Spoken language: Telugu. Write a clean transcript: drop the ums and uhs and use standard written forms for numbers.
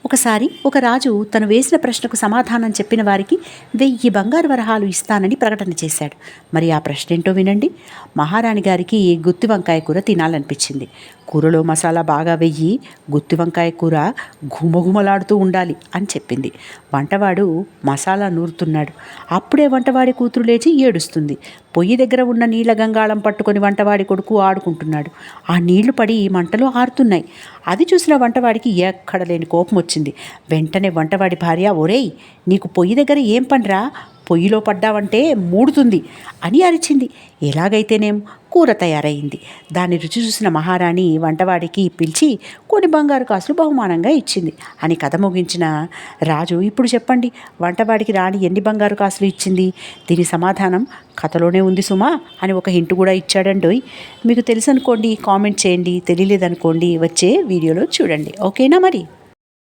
ఒకసారి ఒక రాజు తను వేసిన ప్రశ్నకు సమాధానం చెప్పిన వారికి 1000 బంగారు వరహాలు ఇస్తానని ప్రకటన చేశాడు. మరి ఆ ప్రశ్న ఏంటో వినండి. మహారాణి గారికి గుత్తి వంకాయ కూర తినాలనిపించింది. కూరలో మసాలా బాగా వెయ్యి, గుత్తి వంకాయ కూర ఘుమఘుమలాడుతూ ఉండాలి అని చెప్పింది. వంటవాడు మసాలా నూరుతున్నాడు. అప్పుడే వంటవాడి కూతురు లేచి ఏడుస్తుంది. పొయ్యి దగ్గర ఉన్న నీళ్ళ గంగాళం పట్టుకొని వంటవాడి కొడుకు ఆడుకుంటున్నాడు. ఆ నీళ్లు పడి మంటలు ఆరుతున్నాయి. అది చూసిన వంటవాడికి ఎక్కడ లేని కోపం వచ్చింది. వెంటనే వంటవాడి భార్య, ఒరేయ్, నీకు పొయ్యి దగ్గర ఏం పనిరా, పొయ్యిలో పడ్డావంటే మూడుతుంది అని అరిచింది. ఎలాగైతేనేం కూర తయారైంది. దాన్ని రుచి చూసిన మహారాణి వంటవాడికి పిలిచి కొన్ని బంగారు కాసులు బహుమానంగా ఇచ్చింది అని కథ ముగించిన రాజు, ఇప్పుడు చెప్పండి, వంటవాడికి రాణి ఎన్ని బంగారు కాసులు ఇచ్చింది? దీని సమాధానం కథలోనే ఉంది సుమా అని ఒక హింట్ కూడా ఇచ్చాడండోయ్. మీకు తెలుసు అనుకోండి, కామెంట్ చేయండి. తెలియలేదనుకోండి వచ్చే వీడియోలో చూడండి. ఓకేనా మరి?